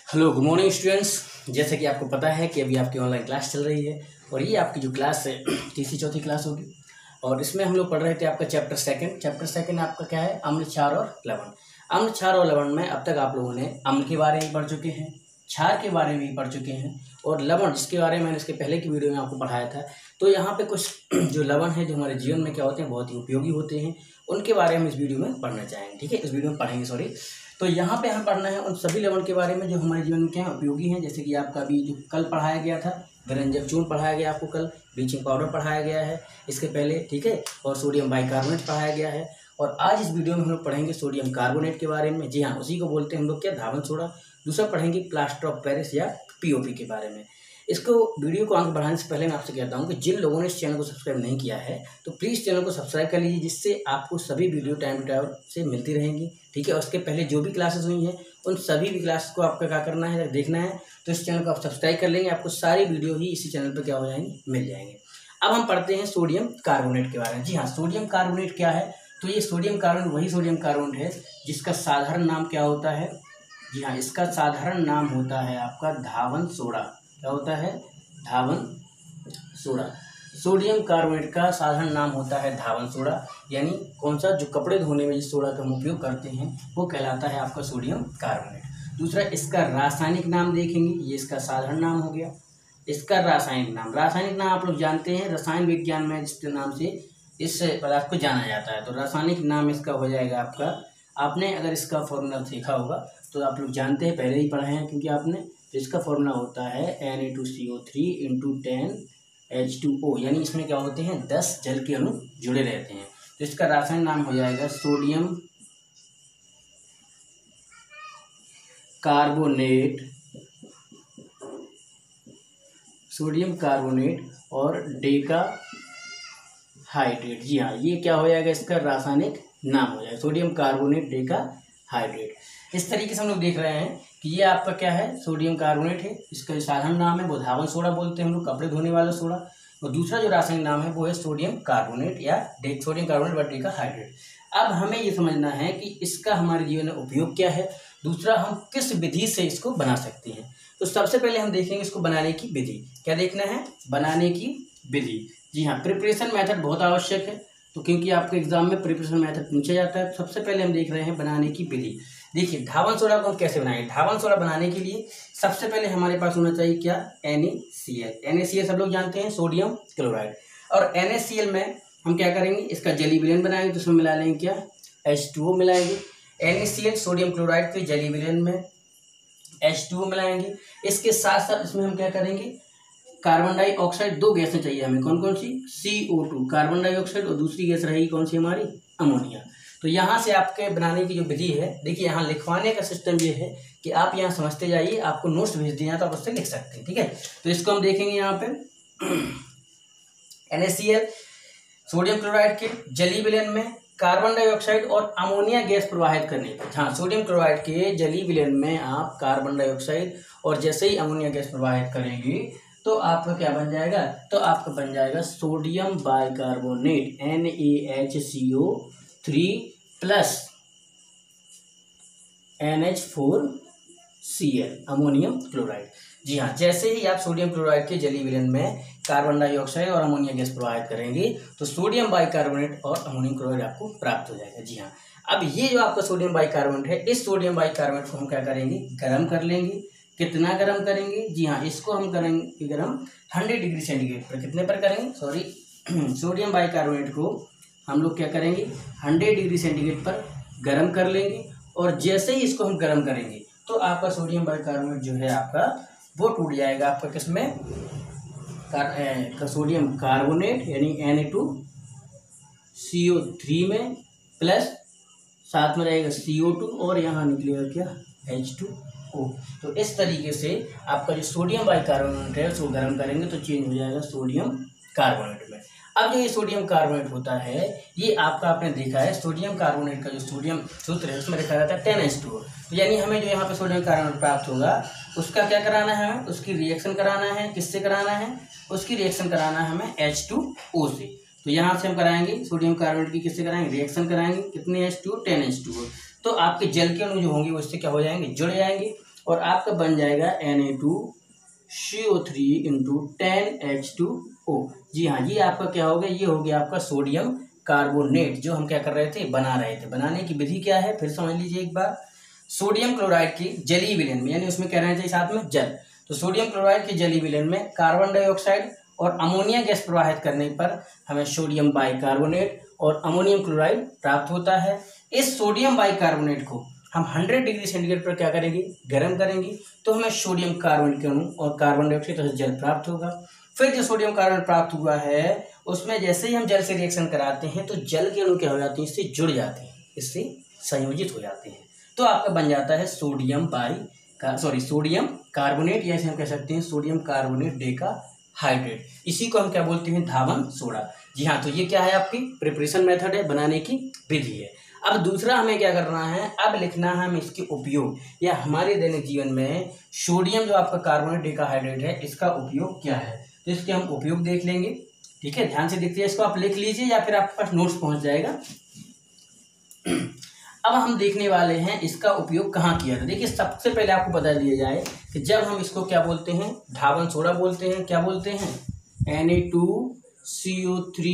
Hello good morning students. जैसे कि आपको पता है कि अभी आपकी ऑनलाइन क्लास चल रही है और ये आपकी जो क्लास है तीसरी चौथी क्लास होगी और इसमें हम लोग पढ़ रहे थे आपका चैप्टर सेकंड आपका क्या है, अम्ल, क्षार और लवण। अम्ल, क्षार और लवण में अब तक आप लोगों ने अम्ल के बारे में पढ़ चुके हैं, क्षार के बारे में भी पढ़ चुके हैं और लवण जिसके बारे में मैंने इसके पहले की वीडियो में आपको पढ़ाया था। तो यहाँ पे कुछ जो लवण है जो हमारे जीवन में क्या होते हैं, बहुत ही उपयोगी होते हैं, उनके बारे में इस वीडियो में पढ़ना चाहेंगे। ठीक है, इस वीडियो में पढ़ेंगे सॉरी। तो यहाँ पे हम पढ़ना है उन सभी लवण के बारे में जो हमारे जीवन में क्या है, उपयोगी हैं। जैसे कि आपका अभी जो कल पढ़ाया गया था, विरंजक चूर्ण पढ़ाया गया आपको कल, ब्लीचिंग पाउडर पढ़ाया गया है इसके पहले, ठीक है, और सोडियम बाइकार्बोनेट पढ़ाया गया है। और आज इस वीडियो में हम लोग पढ़ेंगे सोडियम कार्बोनेट के बारे में। जी हाँ, उसी को बोलते हैं हम लोग क्या, धावन सोडा। दूसरा पढ़ेंगे प्लास्टर ऑफ पेरिस या पीओपी के बारे में। इसको वीडियो को आगे बढ़ाने से पहले मैं आपसे कहता हूँ कि जिन लोगों ने इस चैनल को सब्सक्राइब नहीं किया है तो प्लीज़ चैनल को सब्सक्राइब कर लीजिए, जिससे आपको सभी वीडियो टाइम टू टाइम से मिलती रहेंगी। ठीक है, और उसके पहले जो भी क्लासेस हुई हैं उन सभी भी क्लासेस को आपका क्या करना है, देखना है तो इस चैनल को आप सब्सक्राइब कर लेंगे, आपको सारी वीडियो ही इसी चैनल पर क्या हो जाएंगी, मिल जाएंगे। अब हम पढ़ते हैं सोडियम कार्बोनेट के बारे में। जी हाँ, सोडियम कार्बोनेट क्या है, तो ये सोडियम कार्बोनेट वही सोडियम कार्बोनेट है जिसका साधारण नाम क्या होता है। जी हाँ, इसका साधारण नाम होता है आपका धावन सोडा। क्या होता है, धावन सोडा। सोडियम कार्बोनेट का साधारण नाम होता है धावन सोडा, यानी कौन सा, जो कपड़े धोने में जिस सोडा का हम उपयोग करते हैं वो कहलाता है आपका सोडियम कार्बोनेट। दूसरा, इसका रासायनिक नाम देखेंगे, ये इसका साधारण नाम हो गया। इसका रासायनिक नाम आप लोग जानते हैं, रसायन विज्ञान में जिसके नाम से इस पदार्थ को जाना जाता है। तो रासायनिक नाम इसका हो जाएगा आपका, आपने अगर इसका फॉर्मूला सीखा होगा तो आप लोग जानते हैं, पहले ही पढ़े हैं क्योंकि आपने। तो इसका फॉर्मूला होता है Na2CO3 × 10H2O, यानी इसमें क्या होते हैं, 10 जल के अणु जुड़े रहते हैं। तो इसका रासायनिक नाम हो जाएगा सोडियम कार्बोनेट और डेका हाइड्रेट। जी हाँ, ये क्या हो जाएगा, इसका रासायनिक नाम हो जाएगा सोडियम कार्बोनेट डेका हाइड्रेट। इस तरीके से हम लोग देख रहे हैं कि ये आपका क्या है, सोडियम कार्बोनेट है, इसका जो साधारण नाम है वो धावन सोडा बोलते हैं हम लोग, कपड़े धोने वाला सोडा। और दूसरा जो रासायनिक नाम है वो है सोडियम कार्बोनेट या सोडियम कार्बोनेट व डेका हाइड्रेट। अब हमें ये समझना है कि इसका हमारे जीवन में उपयोग क्या है, दूसरा हम किस विधि से इसको बना सकते हैं। तो सबसे पहले हम देखेंगे इसको बनाने की विधि। क्या देखना है, बनाने की विधि। जी हाँ, प्रिपरेशन मेथड बहुत आवश्यक है, तो क्योंकि आपके एग्जाम में प्रिपरेशन मेथड पूछा जाता है। सबसे पहले हम देख रहे हैं बनाने की विधि। देखिए, धावन सोडा को हम कैसे बनाएंगे। धावन सोडा बनाने के लिए सबसे पहले हमारे पास होना चाहिए क्या, NaCl। NaCl सब लोग जानते हैं, सोडियम क्लोराइड। और NaCl में हम क्या करेंगे, इसका जली विलयन बनाएंगे, तो उसमें मिला लेंगे क्या, H2O मिलाएंगे। NaCl सोडियम क्लोराइड के जली विलयन में H2O मिलाएंगे। इसके साथ साथ इसमें हम क्या करेंगे, कार्बन डाइऑक्साइड, दो गैसें चाहिए हमें, कौन कौन सी, CO2 कार्बन डाइऑक्साइड, और दूसरी गैस रहेगी कौन सी हमारी, अमोनिया। तो यहाँ से आपके बनाने की जो विधि है, देखिए यहाँ लिखवाने का सिस्टम ये है कि आप यहाँ समझते जाइए, आपको नोट्स भेज दिए हैं तो आप उससे लिख सकते हैं। ठीक है, तो इसको हम देखेंगे यहाँ पे NaCl सोडियम क्लोराइड के जली विलयन में कार्बन डाइऑक्साइड और अमोनिया गैस प्रवाहित करने पर। हाँ, सोडियम क्लोराइड के जली विलयन में आप कार्बन डाइऑक्साइड और जैसे ही अमोनिया गैस प्रवाहित करेंगे तो आपका क्या बन जाएगा, तो आपका बन जाएगा sodium bicarbonate NaHCO3 plus NH4Cl ammonium chloride. जी हाँ, जैसे ही आप सोडियम क्लोराइड के जली विलयन में कार्बन डाइऑक्साइड और अमोनिया गैस प्रवाहित करेंगे तो सोडियम बाइकार्बोनेट और अमोनियम क्लोराइड आपको प्राप्त हो जाएगा। जी हाँ, अब ये जो आपका सोडियम बाइकार्बोनेट है, इस सोडियम बाइकार्बोनेट को हम क्या करेंगे, गर्म कर लेंगे। कितना गर्म करेंगे, जी हाँ, इसको हम करेंगे गर्म 100 डिग्री सेंटीग्रेड पर। कितने पर करेंगे, सॉरी सोडियम बाइकार्बोनेट को हम लोग क्या करेंगे, 100 डिग्री सेंटीग्रेड पर गर्म कर लेंगे। और जैसे ही इसको हम गर्म करेंगे तो आपका सोडियम बाइकार्बोनेट जो है आपका वो टूट जाएगा आपका किसमें, सोडियम कार्बोनेट यानी Na2CO3 में, प्लस साथ में रहेगा CO2 और यहाँ निकलेगा क्या, H2O। तो इस तरीके से आपका जो सोडियम बाइकार्बोनेट है उसको गर्म करेंगे तो चेंज हो जाएगा सोडियम कार्बोनेट में। अब जो ये सोडियम कार्बोनेट होता है, ये आपका आपने देखा है, सोडियम कार्बोनेट का जो सोडियम सूत्र है उसमें लिखा रहता है 10H2O। तो यानी हमें जो यहाँ पे सोडियम कार्बोनेट प्राप्त होगा उसका क्या कराना है, हमें उसकी रिएक्शन कराना है। किससे कराना है, उसकी रिएक्शन कराना है हमें H2O से। तो यहाँ से हम कराएंगे सोडियम कार्बोनेट की, किससे कराएंगे, रिएक्शन कराएंगे। कितने H2O, 10H2O। तो आपके जल के अणु जो होंगे वो इससे क्या हो जाएंगे, जुड़ जाएंगे। और आपका बन जाएगा Na2CO3 इंटू 10H2O। जी हाँ, ये आपका क्या हो गया, ये हो गया आपका सोडियम कार्बोनेट, जो हम क्या कर रहे थे, बना रहे थे। बनाने की विधि क्या है, फिर समझ लीजिए एक बार। सोडियम क्लोराइड की जलीय विलयन में, यानी उसमें क्या रहना चाहिए साथ में, जल। तो सोडियम क्लोराइड के जलीय विलयन में कार्बन डाइऑक्साइड और अमोनिया गैस प्रवाहित करने पर हमें सोडियम बाइकार्बोनेट और अमोनियम क्लोराइड प्राप्त होता है। इस सोडियम बाइकार्बोनेट को हम 100 डिग्री सेंटीग्रेड पर क्या करेंगे, गर्म करेंगे, तो हमें सोडियम कार्बोनेट के अणु और कार्बन डाइऑक्साइड तथा जल प्राप्त होगा। फिर जो सोडियम कार्बोनेट प्राप्त हुआ है, उसमें जैसे ही हम जल से रिएक्शन कराते हैं तो जल के अणु क्या हो जाते हैं, इससे जुड़ जाते हैं, इससे संयोजित हो जाते हैं। तो आपका बन जाता है सोडियम कार्बोनेट, या इसे हम कह सकते हैं सोडियम कार्बोनेट डेकाहाइड्रेट। इसी को हम क्या बोलते हैं, धावन सोडा। जी हाँ, तो ये क्या है, आपकी प्रिपरेशन मेथड है, बनाने की विधि है। अब दूसरा हमें क्या करना है, अब लिखना है हम इसके उपयोग, या हमारे दैनिक जीवन में सोडियम जो आपका कार्बोनेट डेकाहाइड्रेट है, इसका उपयोग क्या है। तो इसके हम उपयोग देख लेंगे, ठीक है, ध्यान से देखिए। इसको आप लिख लीजिए या फिर आपके पास नोट्स पहुंच जाएगा। अब हम देखने वाले हैं इसका उपयोग कहाँ किया था। देखिए, सबसे पहले आपको बता दिया जाए कि जब हम इसको क्या बोलते हैं, धावन सोडा बोलते हैं। क्या बोलते हैं, Na2CO3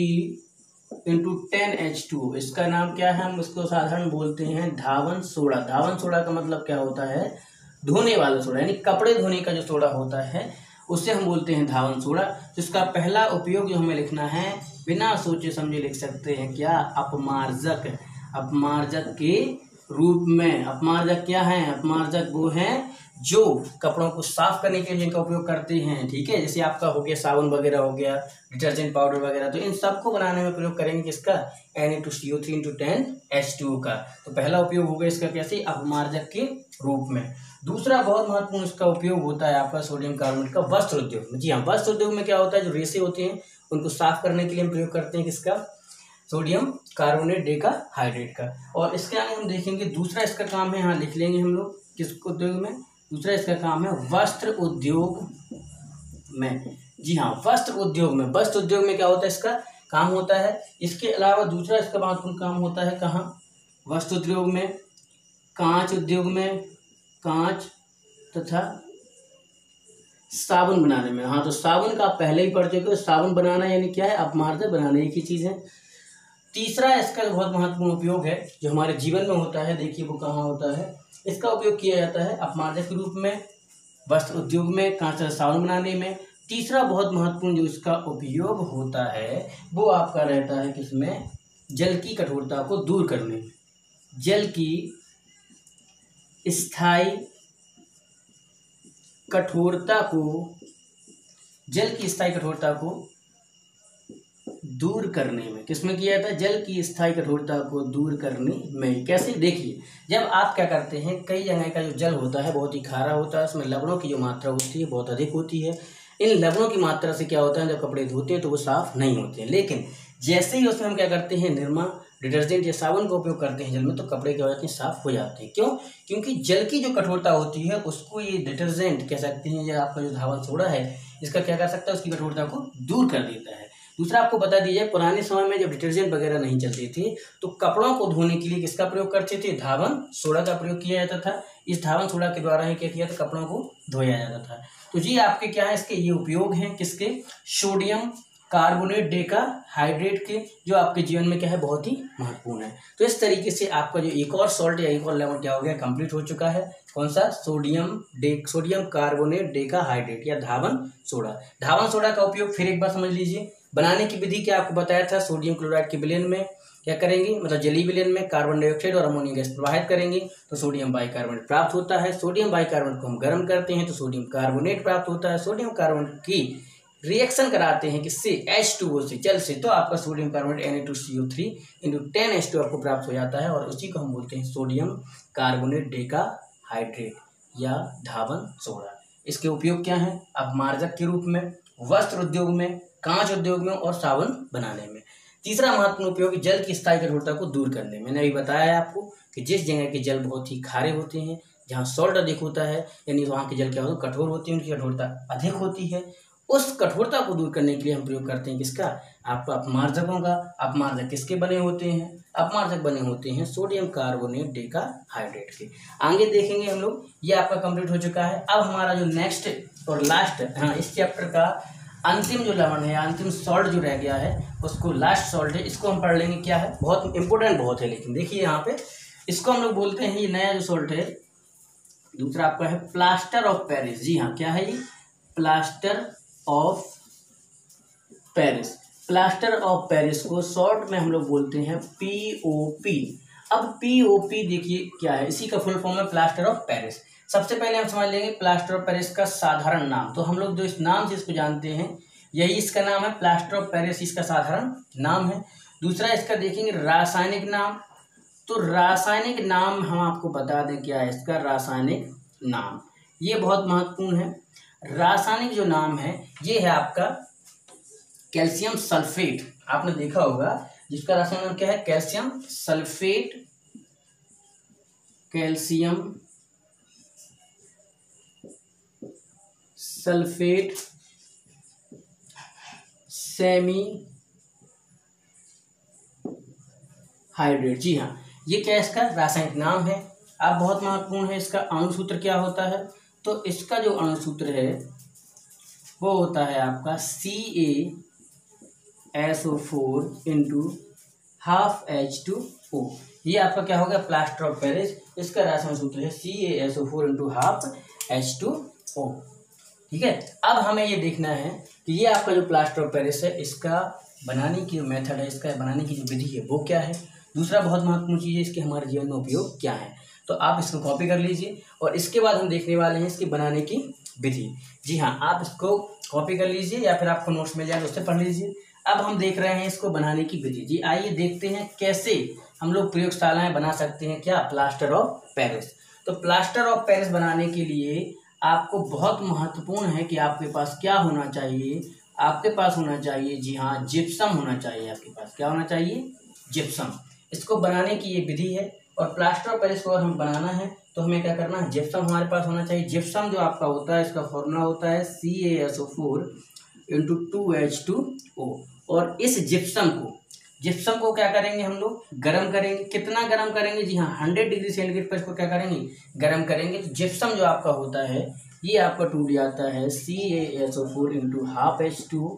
इंटू 10H2O। इसका नाम क्या है, हम इसको साधारण बोलते हैं धावन सोडा। धावन सोडा का मतलब क्या होता है, धोने वाला सोडा, यानी कपड़े धोने का जो सोडा होता है उससे हम बोलते हैं धावन सोडा। तो इसका पहला उपयोग जो हमें लिखना है, बिना सोचे समझे लिख सकते हैं, क्या, अपमार्जक। अपमार्जक के रूप में। अपमार्जक क्या है, अपमार्जक वो हैं जो कपड़ों को साफ करने के लिए जिनका उपयोग करते हैं, ठीक है। जैसे आपका हो गया साबुन वगैरह हो गया, डिटर्जेंट पाउडर वगैरह, तो इन सबको बनाने में प्रयोग करेंगे किसका, Na2CO3 इंटू 10H2O का। तो पहला उपयोग हो गया इसका कैसे, अपमार्जक के रूप में। दूसरा बहुत महत्वपूर्ण इसका उपयोग होता है आपका सोडियम कार्बोनेट का वस्त्र उद्योग में। जी हाँ, वस्त्र उद्योग में क्या होता है, जो रेशे होते हैं उनको साफ करने के लिए हम प्रयोग करते हैं किसका, सोडियम कार्बोनेट डेकाहाइड्रेट का। और इसके आगे हम देखेंगे दूसरा इसका काम है, यहाँ लिख लेंगे हम लोग किस उद्योग में, दूसरा इसका काम है वस्त्र उद्योग में। जी हाँ, वस्त्र उद्योग में। वस्त्र उद्योग में क्या होता है, इसका काम होता है। इसके अलावा दूसरा इसका महत्वपूर्ण काम होता है कहाँ, वस्त्र उद्योग में, कांच उद्योग में, कांच तथा साबुन बनाने में। हाँ, तो साबुन का आप पहले ही पढ़ चुके हो, साबुन बनाना यानी क्या है, अपमार्जक बनाना, एक ही चीज़ है। तीसरा इसका बहुत महत्वपूर्ण उपयोग है जो हमारे जीवन में होता है, देखिए वो कहाँ होता है, इसका उपयोग किया जाता है अपमार्जक के रूप में, वस्त्र उद्योग में, कांच तथा साबुन बनाने में। तीसरा बहुत महत्वपूर्ण जो इसका उपयोग होता है वो आपका रहता है किसमें, जल की कठोरता को दूर करने में। जल की स्थायी कठोरता को दूर करने में। किसमें किया जाता है, जल की स्थायी कठोरता को दूर करने में। कैसे, देखिए, जब आप क्या करते हैं, कई जगह का जो जल होता है बहुत ही खारा होता है, उसमें लवणों की जो मात्रा होती है बहुत अधिक होती है। इन लवणों की मात्रा से क्या होता है, जब कपड़े धोते हैं तो वो साफ नहीं होते हैं। लेकिन जैसे ही उसमें हम क्या करते हैं, निरमा, डिटर्जेंट या साबुन का उपयोग करते हैं जल में, तो कपड़े क्या हो जाते हैं, साफ हो जाते हैं। क्यों, क्योंकि जल की जो कठोरता होती है उसको ये डिटर्जेंट कह सकते हैं, या आपका जो धावन सोडा है इसका क्या कर सकता है, उसकी कठोरता को दूर कर देता है। दूसरा आपको बता दीजिए, पुराने समय में जब डिटर्जेंट वगैरह नहीं चलते थे तो कपड़ों को धोने के लिए किसका प्रयोग करते थे, धावन सोडा का प्रयोग किया जाता था। इस धावन सोडा के द्वारा ही क्या किया था, कपड़ों को धोया जाता था। तो जी आपके क्या है, इसके ये उपयोग हैं किसके, सोडियम कार्बोनेट डेकाहाइड्रेट के, जो आपके जीवन में क्या है, बहुत ही महत्वपूर्ण है। तो इस तरीके से आपका जो एक और सॉल्ट या एक और लेवल क्या हो गया, कंप्लीट हो चुका है। कौन सा, सोडियम कार्बोनेट डेकाहाइड्रेट या धावन सोडा। धावन सोडा का उपयोग फिर एक बार समझ लीजिए। बनाने की विधि क्या आपको बताया था, सोडियम क्लोराइड के विलयन में क्या करेंगे, मतलब जलीय विलयन में कार्बन डाइऑक्साइड और अमोनिया गैस प्रवाहित करेंगे तो सोडियम बाइकार्बोनेट प्राप्त होता है। सोडियम बाइकार्बोनेट को हम गर्म करते हैं तो सोडियम कार्बोनेट प्राप्त होता है। सोडियम कार्बोनेट की रिएक्शन कराते हैं किससे, H2O से, जल से, तो आपका sodium carbonate Na2CO3 into 10H2 आपको प्राप्त हो जाता है, और उसी को हम बोलते हैं सोडियम कार्बोनेट डेकाहाइड्रेट या धावन सोडा। इसके उपयोग क्या है, अपमार्जक के रूप में, वस्त्र उद्योग में, कांच उद्योग में और साबुन बनाने में। तीसरा महत्वपूर्ण उपयोग जल की स्थायी कठोरता को दूर करने में। मैंने अभी बताया है आपको कि जिस जगह के जल बहुत ही खारे होते हैं, जहाँ सॉल्ट अधिक होता है, यानी वहाँ के जल क्या होता है, कठोर होते हैं, उनकी कठोरता अधिक होती है, उस कठोरता को दूर करने के लिए हम प्रयोग करते हैं किसका, आपका अपमार्जकों का। अपमार्जक किसके बने होते हैं, अपमार्जक बने होते हैं सोडियम कार्बोनेट डेकाहाइड्रेट के। आगे देखेंगे हम लोग। ये आपका कंप्लीट हो चुका है। अब हमारा जो नेक्स्ट और लास्ट, हाँ, इस चैप्टर का अंतिम जो लवण है, अंतिम सॉल्ट जो रह गया है, उसको लास्ट सॉल्ट है, इसको हम पढ़ लेंगे। क्या है, बहुत इंपॉर्टेंट बहुत है, लेकिन देखिए यहाँ पे इसको हम लोग बोलते हैं, ये नया जो सॉल्ट है दूसरा आपका है प्लास्टर ऑफ पेरिस। जी हाँ, क्या है ये, plaster of Paris. Plaster of Paris को शॉर्ट में हम लोग बोलते हैं POP। अब POP देखिए क्या है, इसी का फुल फॉर्म है प्लास्टर ऑफ पेरिस। सबसे पहले हम समझ लेंगे प्लास्टर ऑफ पेरिस का साधारण नाम। तो हम लोग जो इस नाम से इसको जानते हैं, यही इसका नाम है, प्लास्टर ऑफ पेरिस इसका साधारण नाम है। दूसरा इसका देखेंगे रासायनिक नाम। तो रासायनिक नाम हम आपको बता दें क्या है इसका रासायनिक नाम, ये बहुत महत्वपूर्ण है। रासायनिक जो नाम है ये है आपका कैल्शियम सल्फेट। आपने देखा होगा जिसका रासायनिक नाम क्या है, calcium sulphate, calcium sulphate semi hydrate. जी हाँ, ये क्या इसका रासायनिक नाम है। अब बहुत महत्वपूर्ण है, इसका अणुसूत्र क्या होता है। तो इसका जो अणुसूत्र है वो होता है आपका CaSO4 इंटू हाफ H2O। ये आपका क्या होगा, प्लास्टर ऑफ पेरिस। इसका रासायनिक सूत्र है CaSO4 इंटू हाफ H2O। ठीक है। अब हमें ये देखना है कि ये आपका जो प्लास्टर ऑफ पेरिस है, इसका बनाने की जो मेथड है, इसका बनाने की जो विधि है वो क्या है। दूसरा बहुत महत्वपूर्ण चीज़ है, इसके हमारे जीवन में उपयोग क्या है। तो आप इसको कॉपी कर लीजिए और इसके बाद हम देखने वाले हैं इसकी बनाने की विधि। जी हाँ, आप इसको कॉपी कर लीजिए या फिर आपको नोट्स मिल जाए तो उससे पढ़ लीजिए। अब हम देख रहे हैं इसको बनाने की विधि। जी आइए देखते हैं कैसे हम लोग प्रयोगशालाएं बना सकते हैं क्या, प्लास्टर ऑफ पेरिस। तो प्लास्टर ऑफ पेरिस बनाने के लिए आपको बहुत महत्वपूर्ण है कि आपके पास क्या होना चाहिए, आपके पास होना चाहिए, जी हाँ, जिप्सम होना चाहिए। आपके पास क्या होना चाहिए, जिप्सम। इसको बनाने की ये विधि है। और प्लास्टर ऑफ पेरिस को अगर हमें बनाना है तो हमें क्या करना है, जिप्सम हमारे पास होना चाहिए। जिप्सम जो आपका होता है, इसका फॉर्मूला होता है CaSO4 इंटू 2H2O। और इस जिप्सम को क्या करेंगे, हम लोग गर्म करेंगे। कितना गर्म करेंगे, जी हाँ, 100 डिग्री सेंटीग्रेड पर इसको क्या करेंगे, गर्म करेंगे। तो जिप्सम जो आपका होता है ये आपका टूट जाता है CaSO4 इंटू हाफ H2O,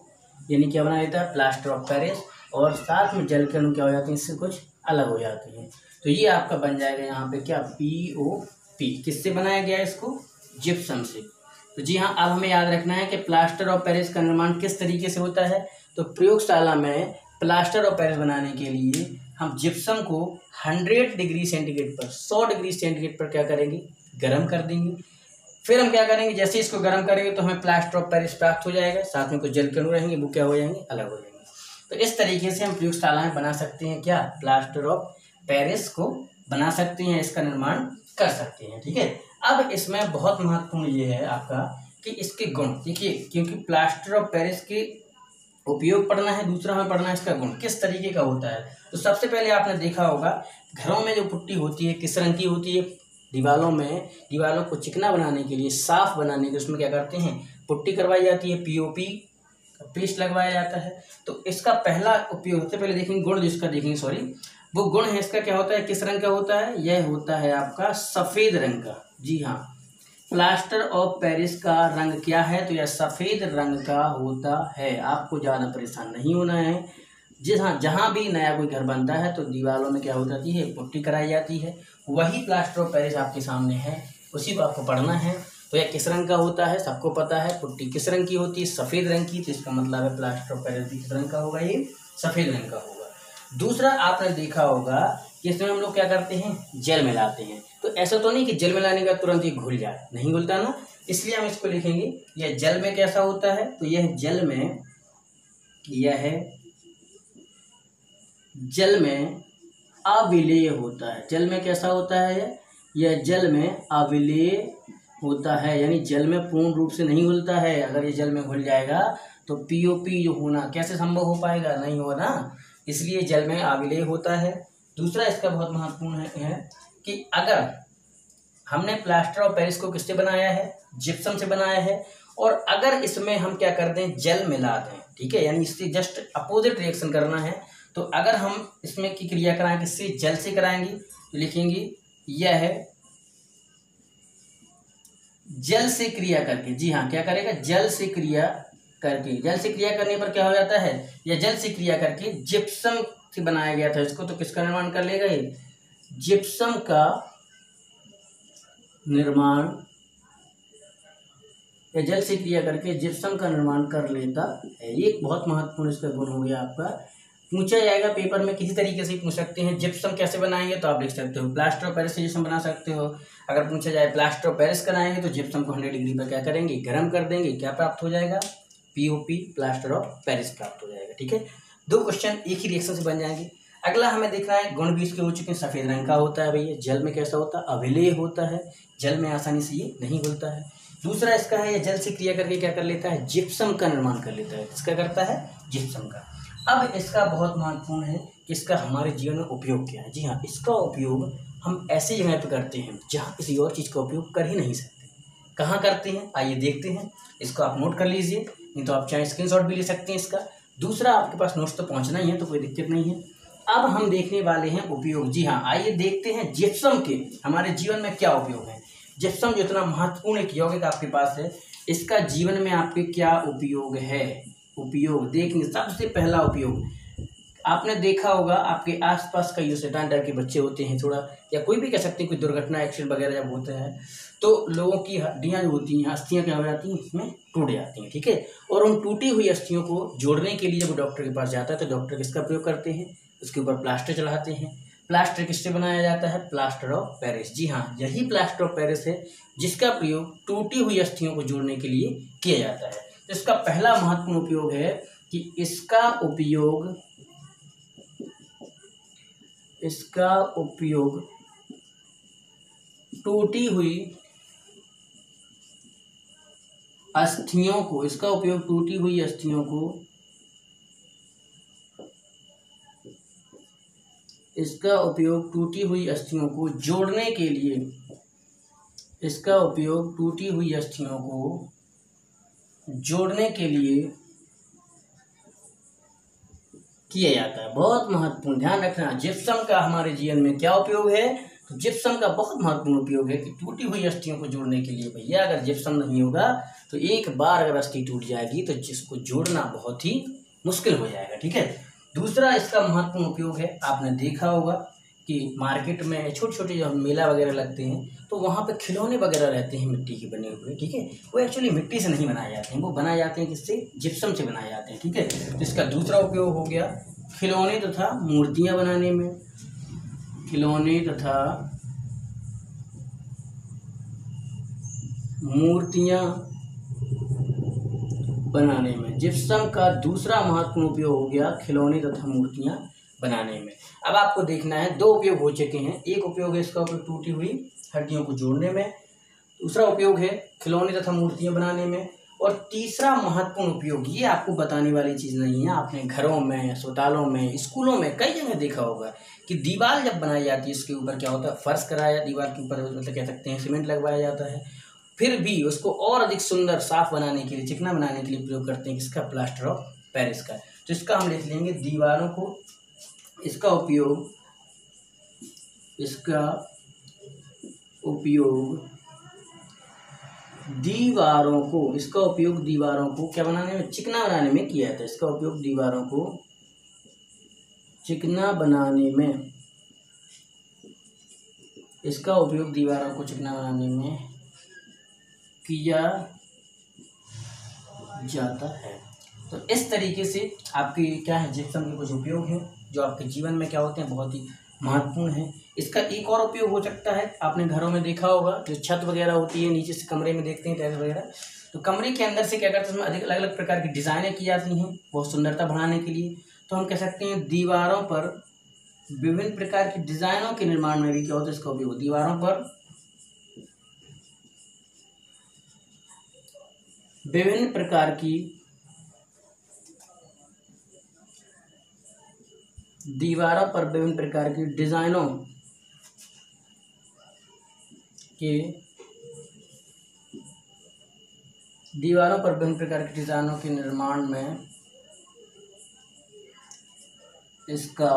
यानी क्या बना देता है, प्लास्टर ऑफ पेरिस। और साथ में जल के अणु क्या हो जाते हैं, इससे कुछ अलग हो जाते हैं। तो ये आपका बन जाएगा यहाँ पे क्या, POP। किससे बनाया गया है इसको, जिप्सम से। तो जी हाँ, अब हमें याद रखना है कि प्लास्टर ऑफ पेरिस का निर्माण किस तरीके से होता है। तो प्रयोगशाला में प्लास्टर ऑफ पेरिस बनाने के लिए हम जिप्सम को 100 डिग्री सेंटीग्रेड पर, 100 डिग्री सेंटीग्रेड पर क्या करेंगे, गर्म कर देंगे। फिर हम क्या करेंगे, जैसे इसको गर्म करेंगे तो हमें प्लास्टर ऑफ पेरिस प्राप्त हो जाएगा। साथ में कुछ जल के अणु रहेंगे, वो क्या हो जाएंगे, अलग हो जाएंगे। तो इस तरीके से हम प्रयोगशाला में बना सकते हैं क्या, प्लास्टर ऑफ पेरिस को बना सकते हैं, इसका निर्माण कर सकते हैं। ठीक है। अब इसमें बहुत महत्वपूर्ण ये है आपका कि इसके गुण देखिए, क्योंकि प्लास्टर ऑफ पेरिस के उपयोग पढ़ना है, दूसरा हमें पढ़ना है इसका गुण किस तरीके का होता है। तो सबसे पहले आपने देखा होगा घरों में जो पुट्टी होती है किस रंग की होती है, दीवारों को चिकना बनाने के लिए, साफ बनाने के लिए उसमें क्या करते हैं, पुट्टी करवाई जाती है, POP पेस्ट लगवाया जाता है। तो इसका पहला उपयोग, सबसे पहले देखेंगे गुण, जिसका देखेंगे सॉरी, वो गुण है इसका क्या होता है, किस रंग का होता है, यह होता है आपका सफ़ेद रंग का। जी हाँ, प्लास्टर ऑफ पेरिस का रंग क्या है, तो यह सफ़ेद रंग का होता है। आपको ज़्यादा परेशान नहीं होना है। जी हाँ, जहाँ भी नया कोई घर बनता है तो दीवारों में क्या हो जाती है, पुट्टी कराई जाती है। वही प्लास्टर ऑफ पेरिस आपके सामने है, उसी को आपको पढ़ना है। तो यह किस रंग का होता है, सबको पता है। पुट्टी किस रंग की होती है, सफ़ेद रंग की। तो इसका मतलब है प्लास्टर ऑफ पेरिस भी किस रंग का होगा, ये सफ़ेद रंग का होगा। दूसरा आपने देखा होगा कि इसमें हम लोग क्या करते हैं, जल मिलाते हैं। तो ऐसा तो नहीं कि जल मिलाने का तुरंत ही घुल जाए, नहीं घुलता ना, इसलिए हम इसको लिखेंगे यह जल में कैसा होता है। तो यह जल में अविलेय होता है। जल में कैसा होता है, यह जल में अविलेय होता है, यानी जल में पूर्ण रूप से नहीं घुलता है। अगर ये जल में घुल जाएगा तो POP जो होना कैसे संभव हो पाएगा, नहीं होगा ना, इसलिए जल में अविलेय होता है। दूसरा इसका बहुत महत्वपूर्ण है कि अगर हमने प्लास्टर ऑफ पेरिस को किससे बनाया है, जिप्सम से बनाया है, और अगर इसमें हम क्या कर दें, जल मिला दें, ठीक है, यानी इससे जस्ट अपोजिट रिएक्शन करना है, तो अगर हम इसमें की क्रिया कराएं किससे, जल से कराएंगे, तो लिखेंगे यह है जल से क्रिया करके। जी हाँ, क्या करेगा, जल से क्रिया करके। जल से क्रिया करने पर क्या हो जाता है, या जल से क्रिया करके जिप्सम से बनाया गया था इसको, तो किसका निर्माण कर लेगा, ये जिप्सम का निर्माण, या जल से क्रिया करके जिप्सम का निर्माण कर लेता है। ये एक बहुत महत्वपूर्ण इसका गुण हो गया आपका। पूछा जाएगा पेपर में, किसी तरीके से पूछ सकते हैं, जिप्सम कैसे बनाएंगे, तो आप लिख सकते हो प्लास्टर ऑफ पेरिस से जिप्सम बना सकते हो। अगर पूछा जाए प्लास्टर ऑफ पेरिस कराएंगे तो जिप्सम को 100 डिग्री पर क्या करेंगे, गर्म कर देंगे, क्या प्राप्त हो जाएगा, पीओपी, प्लास्टर ऑफ पेरिस प्राप्त हो जाएगा। ठीक है, 2 क्वेश्चन एक ही रिएक्शन से बन जाएंगे। अगला हमें देखना है, गुण भी इसके हो चुके हैं, सफेद रंग का होता है भैया, जल में कैसा होता है, अभिलेय होता है, जल में आसानी से ये नहीं घुलता है। दूसरा इसका है, ये जल से क्रिया करके क्या कर लेता है, जिप्सम का निर्माण कर लेता है। किसका करता है, जिप्सम का। अब इसका बहुत महत्वपूर्ण है कि इसका हमारे जीवन में उपयोग क्या है। जी हाँ, इसका उपयोग हम ऐसी जगह पर करते हैं जहाँ किसी और चीज़ का उपयोग कर ही नहीं सकते। कहाँ करते हैं, आइए देखते हैं। इसको आप नोट कर लीजिए, नहीं तो आप चाहे स्क्रीनशॉट भी ले सकते हैं इसका। दूसरा, आपके पास नोट्स तो पहुँचना ही है, तो कोई दिक्कत नहीं है। अब हम देखने वाले हैं उपयोग। जी हाँ, आइए देखते हैं जिप्सम के हमारे जीवन में क्या उपयोग है। जिप्सम जो इतना महत्वपूर्ण एक यौगिक आपके पास है, इसका जीवन में आपके क्या उपयोग है। उपयोग देखेंगे, सबसे पहला उपयोग आपने देखा होगा, आपके आसपास कई जो शैतान टाइप के बच्चे होते हैं थोड़ा, या कोई भी कह सकते हैं, कोई दुर्घटना एक्सीडेंट वगैरह जब होता है तो लोगों की हड्डियां जो होती हैं, अस्थियां क्या हो जाती हैं, इसमें टूट जाती हैं। ठीक है, और उन टूटी हुई अस्थियों को जोड़ने के लिए जब डॉक्टर के पास जाता है तो डॉक्टर किसका प्रयोग करते हैं, उसके ऊपर प्लास्टर चढ़ाते हैं। प्लास्टर किससे बनाया जाता है, प्लास्टर ऑफ पेरिस। जी हाँ, यही प्लास्टर ऑफ पेरिस है जिसका प्रयोग टूटी हुई अस्थियों को जोड़ने के लिए किया जाता है। तो इसका पहला महत्वपूर्ण उपयोग है कि इसका उपयोग टूटी हुई अस्थियों को, इसका उपयोग टूटी हुई अस्थियों को, इसका उपयोग टूटी हुई अस्थियों को जोड़ने के लिए, इसका उपयोग टूटी हुई अस्थियों को जोड़ने के लिए किया जाता है। बहुत महत्वपूर्ण, ध्यान रखना। जिप्सम का हमारे जीवन में क्या उपयोग है, तो जिप्सम का बहुत महत्वपूर्ण उपयोग है कि टूटी हुई अस्थियों को जोड़ने के लिए। भैया अगर जिप्सम नहीं होगा तो एक बार अगर अस्थि टूट जाएगी तो जिसको जोड़ना बहुत ही मुश्किल हो जाएगा। ठीक है, दूसरा इसका महत्वपूर्ण उपयोग है, आपने देखा होगा कि मार्केट में छोटे छोटे जो मेला वगैरह लगते हैं तो वहाँ पे खिलौने वगैरह रहते हैं मिट्टी के बने हुए। ठीक है, वो एक्चुअली मिट्टी से नहीं बनाए जाते हैं, वो बनाए जाते हैं किससे, जिप्सम से बनाए जाते हैं। ठीक है, तो इसका दूसरा उपयोग हो गया खिलौने तथा मूर्तियाँ बनाने में। खिलौने तथा मूर्तियाँ बनाने में जिप्सम का दूसरा महत्वपूर्ण उपयोग हो गया खिलौने तथा मूर्तियाँ बनाने में। अब आपको देखना है, 2 उपयोग हो चुके हैं। एक उपयोग है इसका उपयोग टूटी हुई हड्डियों को जोड़ने में, दूसरा उपयोग है खिलौने तथा मूर्तियाँ बनाने में, और तीसरा महत्वपूर्ण उपयोग, ये आपको बताने वाली चीज़ नहीं है, आपने घरों में, अस्पतालों में, स्कूलों में कई जगह देखा होगा कि दीवार जब बनाई जाती है इसके ऊपर क्या होता है, फर्श कराया, दीवार के ऊपर मतलब कह सकते हैं सीमेंट लगवाया जाता है, फिर भी उसको और अधिक सुंदर साफ बनाने के लिए, चिकना बनाने के लिए प्रयोग करते हैं किसका, प्लास्टर ऑफ पेरिस का। तो इसका हम लिख लेंगे दीवारों को, इसका उपयोग दीवारों को क्या बनाने में, चिकना बनाने में किया जाता है। इसका उपयोग दीवारों को चिकना बनाने में, इसका उपयोग दीवारों को चिकना बनाने में किया जाता है। तो इस तरीके से आपकी क्या है, जिप्सम के कुछ उपयोग हैं जो आपके जीवन में क्या होते हैं, बहुत ही महत्वपूर्ण है। इसका एक और उपयोग हो सकता है, आपने घरों में देखा होगा जो छत वगैरह होती है, नीचे से कमरे में देखते हैं टेरेस वगैरह, तो कमरे के अंदर से क्या करते हैं, उसमें अधिक अलग अलग प्रकार की डिज़ाइनें की जाती हैं बहुत सुंदरता बढ़ाने के लिए। तो हम कह सकते हैं दीवारों पर विभिन्न प्रकार की डिज़ाइनों के निर्माण में भी क्या होता है, इसका उपयोग। दीवारों पर विभिन्न प्रकार की डिजाइनों के दीवारों पर विभिन्न प्रकार के डिजाइनों के निर्माण में इसका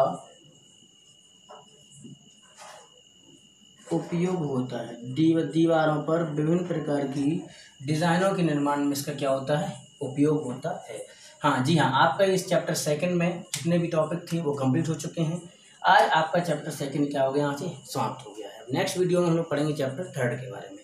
उपयोग होता है। दीवारों पर विभिन्न प्रकार की डिजाइनों के निर्माण में इसका क्या होता है, उपयोग होता है। हाँ जी हाँ, आपका इस चैप्टर सेकंड में जितने भी टॉपिक थे वो कंप्लीट हो चुके हैं। आज आपका चैप्टर सेकंड क्या हो गया, यहाँ से समाप्त हो गया है। नेक्स्ट वीडियो में हम लोग पढ़ेंगे चैप्टर थर्ड के बारे में।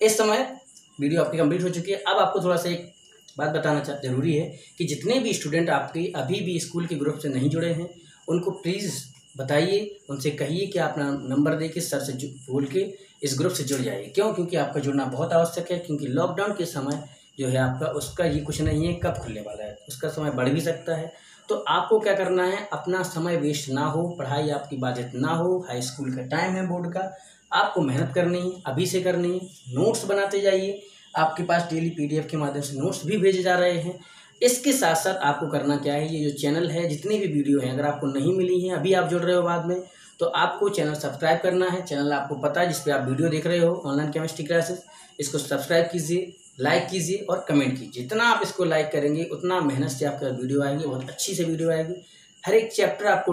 इस समय वीडियो आपकी कंप्लीट हो चुकी है। अब आपको थोड़ा सा एक बात बताना जरूरी है कि जितने भी स्टूडेंट आपके अभी भी स्कूल के ग्रुप से नहीं जुड़े हैं उनको प्लीज़ बताइए, उनसे कहिए कि आप नंबर दे के सर से बोल के इस ग्रुप से जुड़ जाइए। क्यों? क्योंकि आपका जुड़ना बहुत आवश्यक है। क्योंकि लॉकडाउन के समय जो है आपका उसका ये कुछ नहीं है कब खुलने वाला है, उसका समय बढ़ भी सकता है। तो आपको क्या करना है, अपना समय वेस्ट ना हो, पढ़ाई आपकी बाधित ना हो। हाई स्कूल का टाइम है बोर्ड का, आपको मेहनत करनी है, अभी से करनी है। नोट्स बनाते जाइए, आपके पास डेली PDF के माध्यम से नोट्स भी भेजे जा रहे हैं। इसके साथ साथ आपको करना क्या है, ये जो चैनल है जितनी भी वीडियो हैं अगर आपको नहीं मिली हैं, अभी आप जुड़ रहे हो बाद में, तो आपको चैनल सब्सक्राइब करना है। चैनल आपको पता है जिस पे आप वीडियो देख रहे हो ऑनलाइन केमिस्ट्री क्लासेस, इसको सब्सक्राइब कीजिए, लाइक कीजिए और कमेंट कीजिए। जितना आप इसको लाइक करेंगे उतना मेहनत से आपका वीडियो आएगी, बहुत अच्छी से वीडियो आएगी। हर एक चैप्टर आपको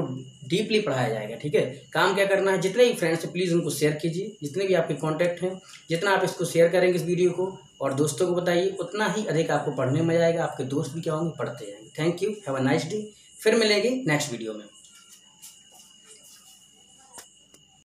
डीपली पढ़ाया जाएगा। ठीक है, काम क्या करना है, जितने भी फ्रेंड्स हैं प्लीज़ उनको शेयर कीजिए, जितने भी आपके कॉन्टैक्ट हैं, जितना आप इसको शेयर करेंगे इस वीडियो को और दोस्तों को बताइए, उतना ही अधिक आपको पढ़ने में मजा आएगा। आपके दोस्त भी क्या होंगे, पढ़ते जाएंगे। Thank you, have a nice day. फिर मिलेंगे नेक्स्ट वीडियो में।